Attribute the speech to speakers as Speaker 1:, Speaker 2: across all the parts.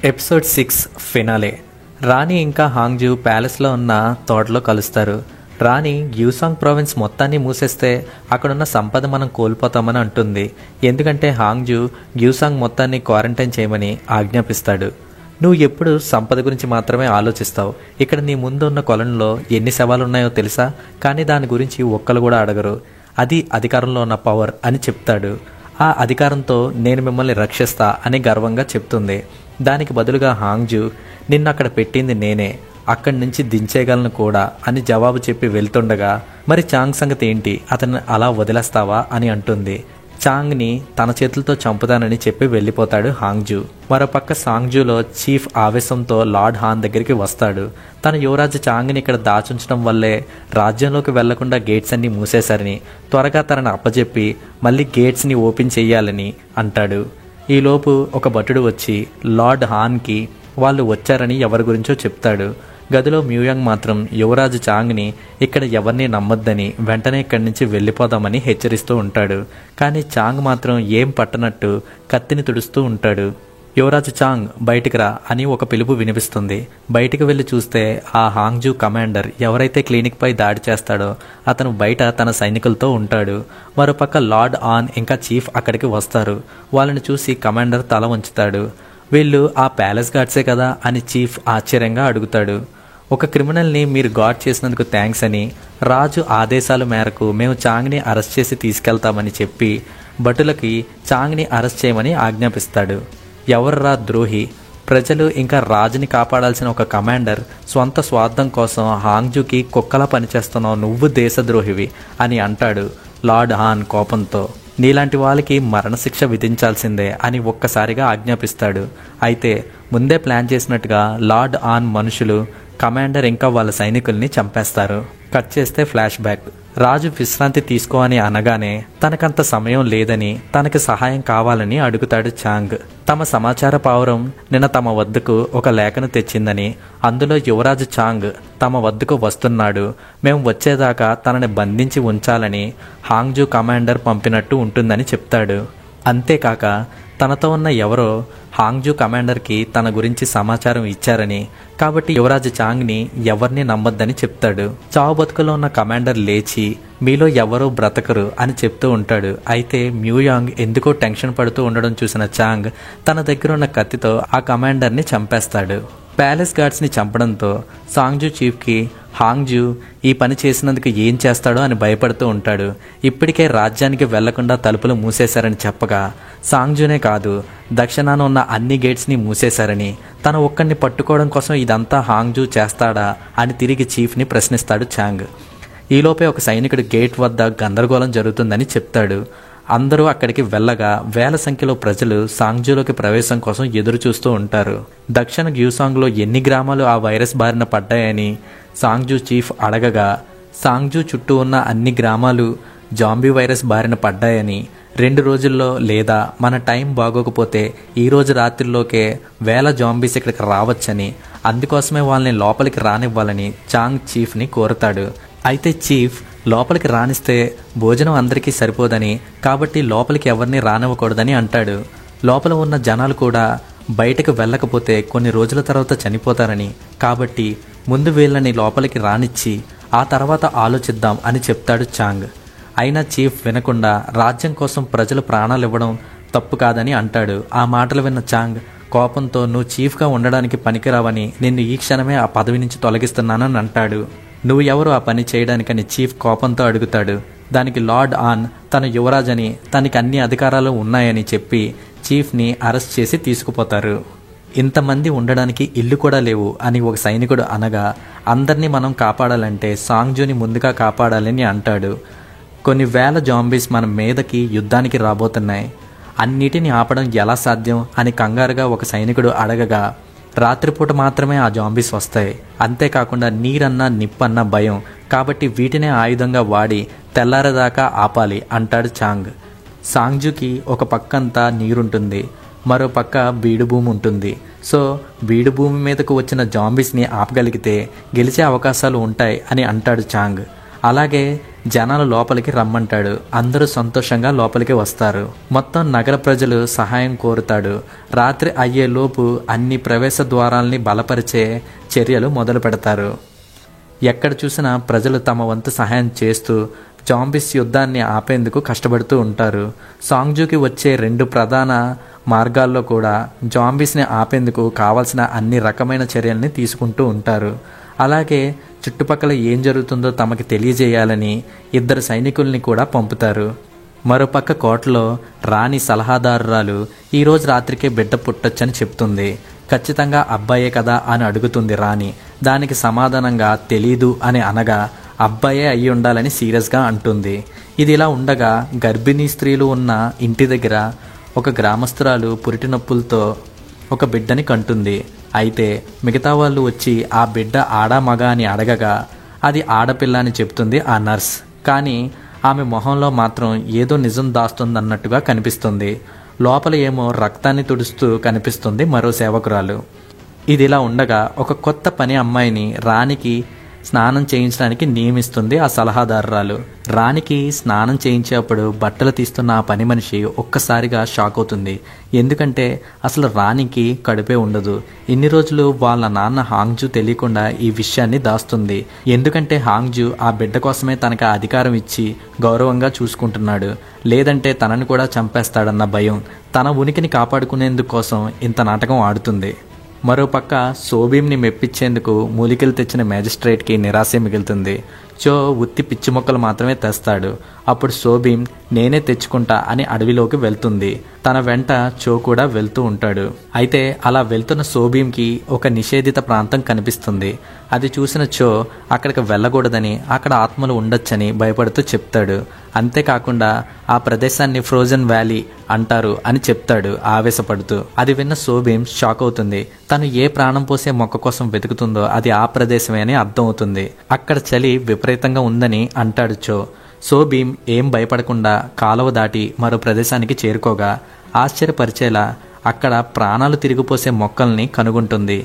Speaker 1: Episode 6 finale. రాణి ఇంకా హాంగ్జూ ప్యాలెస్లో ఉన్న తోటలో కలుస్తారు. రాణి గ్యూసాంగ్ ప్రావిన్స్ మొత్తాన్ని మూసేస్తే అక్కడున్న సంపద మనం కోల్పోతామని అంటుంది. ఎందుకంటే హాంగ్జూ గ్యూసాంగ్ మొత్తాన్ని క్వారంటైన్ చేయమని ఆజ్ఞాపిస్తాడు. నువ్వు ఎప్పుడు సంపద గురించి మాత్రమే ఆలోచిస్తావు. ఇక్కడ నీ ముందు ఉన్న కొలంలో ఎన్ని శవాలున్నాయో తెలుసా? కానీ దాని గురించి ఒక్కరు కూడా అడగరు. అది అధికారంలో ఉన్న పవర్ అని చెప్తాడు. ఆ అధికారంతో నేను మిమ్మల్ని రక్షిస్తా అని గర్వంగా చెప్తుంది. దానికి బదులుగా హాంగ్జూ, నిన్ను అక్కడ పెట్టింది నేనే, అక్కడి నుంచి దించేయగలను కూడా అని జవాబు చెప్పి వెళ్తుండగా, మరి చాంగ్ సంగతి ఏంటి, అతన్ని అలా వదిలేస్తావా అని అంటుంది. చాంగ్ని తన చేతులతో చంపుతానని చెప్పి వెళ్ళిపోతాడు హాంగ్జూ. మరోపక్క సాంగ్జూలో చీఫ్ ఆవేశంతో లార్డ్ హాన్ దగ్గరికి వస్తాడు. తన యువరాజు చాంగ్ని ఇక్కడ దాచుంచడం వల్లే రాజ్యంలోకి వెళ్లకుండా గేట్స్ అన్ని మూసేశారని, త్వరగా తనని అప్పచెప్పి మళ్ళీ గేట్స్ని ఓపెన్ చెయ్యాలని అంటాడు. ఈలోపు ఒక భటుడు వచ్చి లార్డ్ హాన్కి వాళ్ళు వచ్చారని ఎవరి గురించో చెప్తాడు. గదిలో మ్యూయాంగ్ మాత్రం యువరాజు చాంగ్ని ఇక్కడ ఎవరిని నమ్మొద్దని, వెంటనే ఇక్కడి నుంచి వెళ్ళిపోదామని హెచ్చరిస్తూ ఉంటాడు. కానీ చాంగ్ మాత్రం ఏం పట్టనట్టు కత్తిని తుడుస్తూ ఉంటాడు. యువరాజు చాంగ్, బయటికి రా అని ఒక పిలుపు వినిపిస్తుంది. బయటికి వెళ్ళి చూస్తే ఆ హాంగ్జూ కమాండర్ ఎవరైతే క్లినిక్ పై దాడి చేస్తాడో అతను బయట తన సైనికులతో ఉంటాడు. మరోపక్క లార్డ్ ఆన్ ఇంకా చీఫ్ అక్కడికి వస్తారు. వాళ్ళని చూసి కమాండర్ తల వంచుతాడు. వీళ్ళు ఆ ప్యాలెస్ గార్డ్సే కదా అని చీఫ్ ఆశ్చర్యంగా అడుగుతాడు. ఒక క్రిమినల్ని మీరు గార్డ్ చేసినందుకు థ్యాంక్స్ అని, రాజు ఆదేశాల మేరకు మేము చాంగ్ని అరెస్ట్ చేసి తీసుకెళ్తామని చెప్పి భటులకి చాంగ్ని అరెస్ట్ చేయమని ఆజ్ఞాపిస్తాడు. ఎవర్రా ద్రోహి? ప్రజలు ఇంకా రాజుని కాపాడాల్సిన ఒక కమాండర్ స్వంత స్వార్థం కోసం హాంగ్జూకి కుక్కలా పనిచేస్తున్నావు, నువ్వు దేశద్రోహివి అని అంటాడు లార్డ్ హాన్ కోపంతో. నీలాంటి వాళ్ళకి మరణశిక్ష విధించాల్సిందే అని ఒక్కసారిగా ఆజ్ఞాపిస్తాడు. అయితే ముందే ప్లాన్ చేసినట్టుగా లార్డ్ ఆన్ మనుషులు కమాండర్ ఇంకా వాళ్ళ సైనికుల్ని చంపేస్తారు. కట్ చేస్తే ఫ్లాష్ బ్యాక్. రాజు విశ్రాంతి తీసుకో అని అనగానే తనకంత సమయం లేదని, తనకి సహాయం కావాలని అడుగుతాడు చాంగ్. తమ సమాచార పావురం నిన్న తమ వద్దకు ఒక లేఖను తెచ్చిందని, అందులో యువరాజు చాంగ్ తమ వద్దకు వస్తున్నాడు, మేము వచ్చేదాకా తనని బంధించి ఉంచాలని హాంగ్జూ కమాండర్ పంపినట్టు ఉంటుందని చెప్తాడు. అంతేకాక తనతో ఉన్న ఎవరో హాంగ్జూ కమాండర్కి తన గురించి సమాచారం ఇచ్చారని, కాబట్టి యువరాజు చాంగ్ని ఎవరిని నమ్మొద్దని చెప్తాడు. చావు బతుకులో ఉన్న కమాండర్ లేచి మీలో ఎవరో బ్రతకరు అని చెప్తూ ఉంటాడు. అయితే మ్యూయాంగ్ ఎందుకో టెన్షన్ పడుతూ ఉండడం చూసిన చాంగ్ తన దగ్గర ఉన్న కత్తితో ఆ కమాండర్ని చంపేస్తాడు. ప్యాలెస్ గార్డ్స్ని చంపడంతో సాంగ్జూ చీఫ్కి హాంగ్జూ ఈ పని చేసినందుకు ఏం చేస్తాడో అని భయపడుతూ ఉంటాడు. ఇప్పటికే రాజ్యానికి వెళ్లకుండా తలుపులు మూసేశారని చెప్పగా, సాంగ్జూనే కాదు దక్షిణాన ఉన్న అన్ని గేట్స్ని మూసేశారని, తన ఒక్కడిని పట్టుకోవడం కోసం ఇదంతా హాంగ్జూ చేస్తాడా అని తిరిగి చీఫ్ని ప్రశ్నిస్తాడు చాంగ్. ఈలోపే ఒక సైనికుడు గేట్ వద్ద గందరగోళం జరుగుతుందని చెప్తాడు. అందరూ అక్కడికి వెళ్ళగా వేల సంఖ్యలో ప్రజలు సాంగ్జూలోకి ప్రవేశం కోసం ఎదురు చూస్తూ ఉంటారు. దక్షిణ గ్యూసాంగ్లో ఎన్ని గ్రామాలు ఆ వైరస్ బారిన పడ్డాయని సాంగ్జూ చీఫ్ అడగగా, సాంగ్జూ చుట్టూ ఉన్న అన్ని గ్రామాలు జాంబీ వైరస్ బారిన పడ్డాయని, 2 రోజుల్లో లేదా మన టైం బాగోకపోతే ఈ రోజు రాత్రిలోకే వేల జాంబీస్ ఇక్కడికి రావచ్చని, అందుకోసమే వాళ్ళని లోపలికి రానివ్వాలని చాంగ్ చీఫ్ని కోరుతాడు. అయితే చీఫ్ లోపలికి రానిస్తే భోజనం అందరికీ సరిపోదని, కాబట్టి లోపలికి ఎవరిని రానివ్వకూడదని అంటాడు. లోపల ఉన్న జనాలు కూడా బయటకు వెళ్ళకపోతే కొన్ని రోజుల తర్వాత చనిపోతారని, కాబట్టి ముందు వీళ్ళని లోపలికి రానిచ్చి ఆ తర్వాత ఆలోచిద్దాం అని చెప్తాడు చాంగ్. అయినా చీఫ్ వినకుండా రాజ్యం కోసం ప్రజలు ప్రాణాలు ఇవ్వడం తప్పు కాదని అంటాడు. ఆ మాటలు విన్న చాంగ్ కోపంతో నువ్వు చీఫ్గా ఉండడానికి పనికిరావని, నిన్ను ఈ క్షణమే ఆ పదవి నుంచి తొలగిస్తున్నానని అంటాడు. నువ్వు ఎవరు ఆ పని చేయడానికని చీఫ్ కోపంతో అడుగుతాడు. దానికి లార్డ్ ఆన్ తన యువరాజని, తనకి అన్ని అధికారాలు ఉన్నాయని చెప్పి చీఫ్ని అరెస్ట్ చేసి తీసుకుపోతారు. ఇంతమంది ఉండడానికి ఇల్లు కూడా లేవు అని ఒక సైనికుడు అనగా, అందరినీ మనం కాపాడాలంటే సాంగ్జూని ముందుగా కాపాడాలని అంటాడు. కొన్ని వేల జాంబీస్ మన మీదకి యుద్ధానికి రాబోతున్నాయి, అన్నిటిని ఆపడం ఎలా సాధ్యం అని కంగారుగా ఒక సైనికుడు అడగగా, రాత్రిపూట మాత్రమే ఆ జాంబీస్ వస్తాయి, అంతేకాకుండా నీరన్నా నిప్పన్నా భయం, కాబట్టి వీటినే ఆయుధంగా వాడి తెల్లారేదాకా ఆపాలి అంటాడు చాంగ్. సాంగ్జూకి ఒక పక్కంతా నీరుంటుంది, మరో పక్క బీడు భూమి ఉంటుంది. సో బీడు భూమి మీదకు వచ్చిన జాంబీస్ని ఆపగలిగితే గెలిచే అవకాశాలు ఉంటాయి అని అంటాడు చాంగ్. అలాగే జనాలు లోపలికి రమ్మంటాడు. అందరూ సంతోషంగా లోపలికి వస్తారు. మొత్తం నగర ప్రజలు సహాయం కోరుతాడు. రాత్రి అయ్యేలోపు అన్ని ప్రవేశ ద్వారాల్ని బలపరిచే చర్యలు మొదలు పెడతారు. ఎక్కడ చూసినా ప్రజలు తమ వంతు సహాయం చేస్తూ జాంబీస్ యుద్ధాన్ని ఆపేందుకు కష్టపడుతూ ఉంటారు. సాంగ్జూకి వచ్చే 2 ప్రధాన మార్గాల్లో కూడా జాంబీస్ని ఆపేందుకు కావాల్సిన అన్ని రకమైన చర్యల్ని తీసుకుంటూ ఉంటారు. అలాగే చుట్టుపక్కల ఏం జరుగుతుందో తమకి తెలియజేయాలని 2 సైనికుల్ని కూడా పంపుతారు. మరోపక్క కోటలో రాణి సలహాదారురాలు ఈరోజు రాత్రికే బిడ్డ పుట్టొచ్చని చెప్తుంది. ఖచ్చితంగా అబ్బాయే కదా అని అడుగుతుంది రాణి. దానికి సమాధానంగా తెలీదు అని అనగా అబ్బాయే అయి ఉండాలని సీరియస్గా అంటుంది. ఇది ఇలా ఉండగా గర్భిణీ స్త్రీలు ఉన్న ఇంటి దగ్గర ఒక గ్రామస్తురాలు పురిటి నొప్పులతో ఒక బిడ్డని కంటుంది. అయితే మిగతా వాళ్ళు వచ్చి ఆ బిడ్డ ఆడా మగ అని అడగగా అది ఆడపిల్ల అని చెప్తుంది ఆ నర్స్. కానీ ఆమె మొహంలో మాత్రం ఏదో నిజం దాస్తుందన్నట్టుగా కనిపిస్తుంది. లోపల ఏమో రక్తాన్ని తుడుస్తూ కనిపిస్తుంది మరో సేవకురాలు. ఇదిలా ఉండగా ఒక కొత్త పని అమ్మాయిని రాణికి స్నానం చేయించడానికి నియమిస్తుంది ఆ సలహాదారురాలు. రాణికి స్నానం చేయించేప్పుడు బట్టలు తీస్తున్న ఆ పని మనిషి ఒక్కసారిగా షాక్ అవుతుంది. ఎందుకంటే అసలు రాణికి కడుపే ఉండదు. ఇన్ని రోజులు వాళ్ళ నాన్న హాంగ్జూ తెలియకుండా ఈ విషయాన్ని దాస్తుంది. ఎందుకంటే హాంగ్జూ ఆ బిడ్డ కోసమే తనకు అధికారం ఇచ్చి గౌరవంగా చూసుకుంటున్నాడు. లేదంటే తనని కూడా చంపేస్తాడన్న భయం తన ఉనికిని కాపాడుకునేందుకు కోసం ఇంత నాటకం ఆడుతుంది. మరోపక్క సోబీంని మెప్పించేందుకు మూలికలు తెచ్చిన మేజిస్ట్రేట్కి నిరాశే మిగులుతుంది. చో ఉత్తి పిచ్చి మొక్కలు మాత్రమే తెస్తాడు. అప్పుడు సోబీం నేనే తెచ్చుకుంటా అని అడవిలోకి వెళ్తుంది. తన వెంట చో కూడా వెళ్తూ ఉంటాడు. అయితే అలా వెళ్తున్న సోబీంకి ఒక నిషేధిత ప్రాంతం కనిపిస్తుంది. అది చూసిన చో అక్కడికి వెళ్ళకూడదని, అక్కడ ఆత్మలు ఉండొచ్చని భయపడుతూ చెప్తాడు. అంతేకాకుండా ఆ ప్రదేశాన్ని ఫ్రోజన్ వ్యాలీ అంటారు అని చెప్తాడు ఆవేశపడుతూ. అది విన్న సోబీం షాక్ అవుతుంది. తను ఏ ప్రాణం పోసే మొక్క కోసం వెతుకుతుందో అది ఆ ప్రదేశమే అని అర్థం అవుతుంది. అక్కడ చలి విపరీతంగా ఉందని అంటాడు చో. సోబీం ఏం భయపడకుండా కాలువ దాటి మరో ప్రదేశానికి చేరుకోగా ఆశ్చర్యపరిచేలా అక్కడ ప్రాణాలు తిరిగిపోసే మొక్కల్ని కనుగొంటుంది.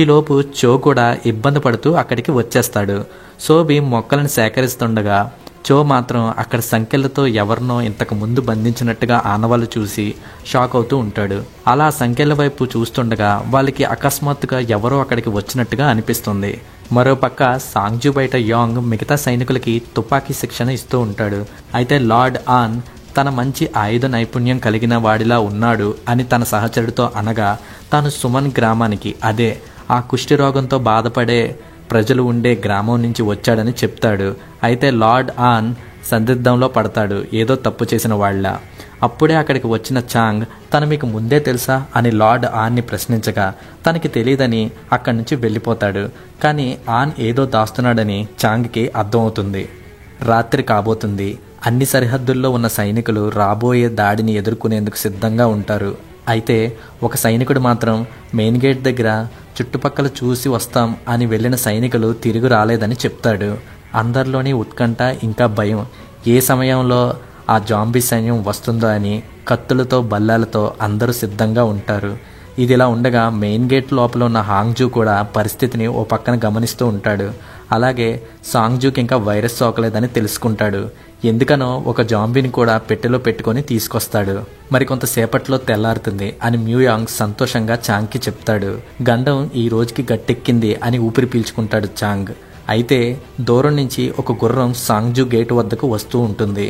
Speaker 1: ఈలోపు చో కూడా ఇబ్బంది పడుతూ అక్కడికి వచ్చేస్తాడు. సోబీం మొక్కలను సేకరిస్తుండగా చో మాత్రం అక్కడ సంఖ్యలతో ఎవరినో ఇంతకు ముందు బంధించినట్టుగా ఆనవాళ్ళు చూసి షాక్ అవుతూ ఉంటాడు. అలా సంఖ్యల వైపు చూస్తుండగా వాళ్ళకి అకస్మాత్తుగా ఎవరో అక్కడికి వచ్చినట్టుగా అనిపిస్తుంది. మరోపక్క సాంగ్జూ బయట యాంగ్ మిగతా సైనికులకి తుపాకీ శిక్షణ ఇస్తూ ఉంటాడు. అయితే లార్డ్ ఆన్ తన మంచి ఆయుధ నైపుణ్యం కలిగిన వాడిలా ఉన్నాడు అని తన సహచరుడితో అనగా తాను సుమన్ గ్రామానికి, అదే ఆ కుష్ఠిరోగంతో బాధపడే ప్రజలు ఉండే గ్రామం నుంచి వచ్చాడని చెప్తాడు. అయితే లార్డ్ ఆన్ సందిగ్ధంలో పడతాడు, ఏదో తప్పు చేసిన వాళ్ళ. అప్పుడే అక్కడికి వచ్చిన చాంగ్ తను మీకు ముందే తెలుసా అని లార్డ్ ఆన్ని ప్రశ్నించగా తనకి తెలియదని అక్కడి నుంచి వెళ్ళిపోతాడు. కానీ ఆన్ ఏదో దాస్తున్నాడని చాంగ్కి అర్థమవుతుంది. రాత్రి కాబోతుంది. అన్ని సరిహద్దుల్లో ఉన్న సైనికులు రాబోయే దాడిని ఎదుర్కొనేందుకు సిద్ధంగా ఉంటారు. అయితే ఒక సైనికుడు మాత్రం మెయిన్ గేట్ దగ్గర చుట్టుపక్కల చూసి వస్తాం అని వెళ్ళిన సైనికులు తిరిగి రాలేదని చెప్తాడు. అందరిలోని ఉత్కంఠ ఇంకా భయం. ఏ సమయంలో ఆ జాంబీ సైన్యం వస్తుందో అని కత్తులతో బల్లాలతో అందరూ సిద్ధంగా ఉంటారు. ఇదిలా ఉండగా మెయిన్ గేట్ లోపల ఉన్న హాంగ్జూ కూడా పరిస్థితిని ఓ పక్కన గమనిస్తూ ఉంటాడు. అలాగే సాంగ్జూకి ఇంకా వైరస్ సోకలేదని తెలుసుకుంటాడు. ఎందుకనో ఒక జాంబీని కూడా పెట్టెలో పెట్టుకొని తీసుకొస్తాడు. మరికొంతసేపట్లో తెల్లారుతుంది అని మ్యూయాంగ్ సంతోషంగా చాంగ్కి చెప్తాడు. గండం ఈ రోజుకి గట్టెక్కింది అని ఊపిరి పీల్చుకుంటాడు చాంగ్. అయితే దూరం నుంచి ఒక గుర్రం సాంగ్జూ గేటు వద్దకు వస్తూ ఉంటుంది.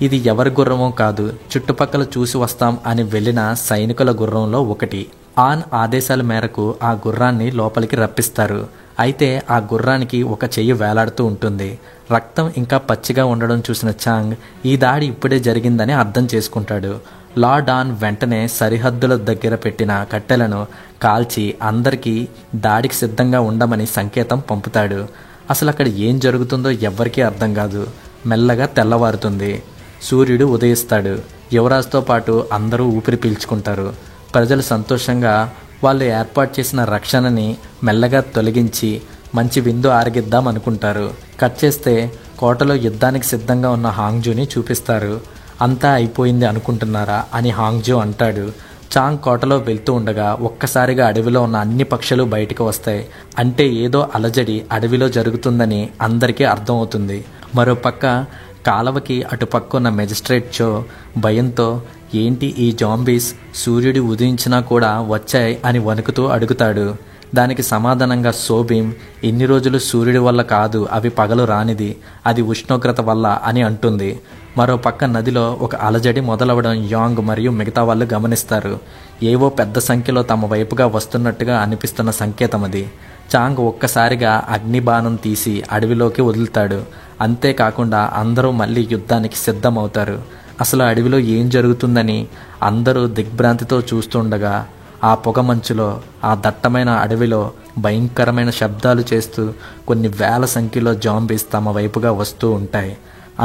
Speaker 1: ఇది ఎవరి గుర్రమో కాదు, చుట్టుపక్కల చూసి వస్తాం అని వెళ్ళిన సైనికుల గుర్రంలో ఒకటి. ఆన్ ఆదేశాల మేరకు ఆ గుర్రాన్ని లోపలికి రప్పిస్తారు. అయితే ఆ గుర్రానికి ఒక చెయ్యి వేలాడుతూ ఉంటుంది. రక్తం ఇంకా పచ్చిగా ఉండడం చూసిన చాంగ్ ఈ దాడి ఇప్పుడే జరిగిందని అర్థం చేసుకుంటాడు. లార్డ్ ఆన్ వెంటనే సరిహద్దుల దగ్గర పెట్టిన కట్టెలను కాల్చి అందరికీ దాడికి సిద్ధంగా ఉండమని సంకేతం పంపుతాడు. అసలు అక్కడ ఏం జరుగుతుందో ఎవ్వరికీ అర్థం కాదు. మెల్లగా తెల్లవారుతుంది. సూర్యుడు ఉదయిస్తాడు. యువరాజుతో పాటు అందరూ ఊపిరి పీల్చుకుంటారు. ప్రజలు సంతోషంగా వాళ్ళు ఏర్పాటు చేసిన రక్షణని మెల్లగా తొలగించి మంచి విందు ఆరగిద్దాం అనుకుంటారు. కట్ చేస్తే కోటలో యుద్ధానికి సిద్ధంగా ఉన్న హాంగ్జూని చూపిస్తారు. అంతా అయిపోయింది అనుకుంటున్నారా అని హాంగ్జూ అంటాడు. చాంగ్ కోటలో వెళ్తూ ఉండగా ఒక్కసారిగా అడవిలో ఉన్న అన్ని పక్షులు బయటకు వస్తాయి. అంటే ఏదో అలజడి అడవిలో జరుగుతుందని అందరికీ అర్థమవుతుంది. మరోపక్క కాలవకి అటుపక్క ఉన్న మెజిస్ట్రేట్ చో భయంతో ఏంటి ఈ జాంబీస్ సూర్యుడు ఉదయించినా కూడా వచ్చాయి అని వణుకుతూ అడుగుతాడు. దానికి సమాధానంగా సోబీమ్ ఇన్ని రోజులు సూర్యుడి వల్ల కాదు, అవి పగలు రానిది, అది ఉష్ణోగ్రత వల్ల అని అంటుంది. మరో పక్క నదిలో ఒక అలజడి మొదలవడం యాంగ్ మరియు మిగతా వాళ్ళు గమనిస్తారు. ఏవో పెద్ద సంఖ్యలో తమ వైపుగా వస్తున్నట్టుగా అనిపిస్తున్న సంకేతం అది. చాంగ్ ఒక్కసారిగా అగ్నిబాణం తీసి అడవిలోకి వదులుతాడు. అంతేకాకుండా అందరూ మళ్ళీ యుద్ధానికి సిద్ధమవుతారు. అసలు అడవిలో ఏం జరుగుతుందని అందరూ దిగ్భ్రాంతితో చూస్తుండగా ఆ పొగమంచులో ఆ దట్టమైన అడవిలో భయంకరమైన శబ్దాలు చేస్తూ కొన్ని వేల సంఖ్యలో జాంబీస్ తమ వైపుగా వస్తూ ఉంటాయి.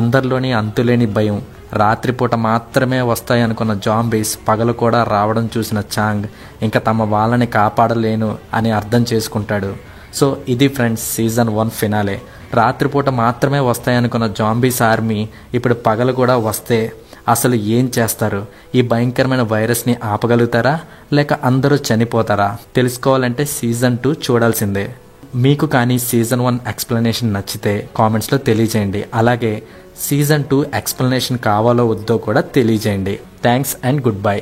Speaker 1: అందరిలోని అంతులేని భయం. రాత్రిపూట మాత్రమే వస్తాయనుకున్న జాంబీస్ పగలు కూడా రావడం చూసిన చాంగ్ ఇంకా తమ వాళ్ళని కాపాడలేను అని అర్థం చేసుకుంటాడు. సో ఇది ఫ్రెండ్స్ సీజన్ 1 ఫినాలే. రాత్రిపూట మాత్రమే వస్తాయనుకున్న జాంబీస్ ఆర్మీ ఇప్పుడు పగలు కూడా వస్తే అసలు ఏం చేస్తారు? ఈ భయంకరమైన వైరస్ని ఆపగలుగుతారా లేక అందరూ చనిపోతారా? తెలుసుకోవాలంటే సీజన్ 2 చూడాల్సిందే. మీకు కానీ సీజన్ 1 ఎక్స్ప్లెనేషన్ నచ్చితే కామెంట్స్లో తెలియజేయండి. అలాగే సీజన్ 2 ఎక్స్ప్లెనేషన్ కావాలో వద్దో కూడా తెలియజేయండి. Thanks and good bye.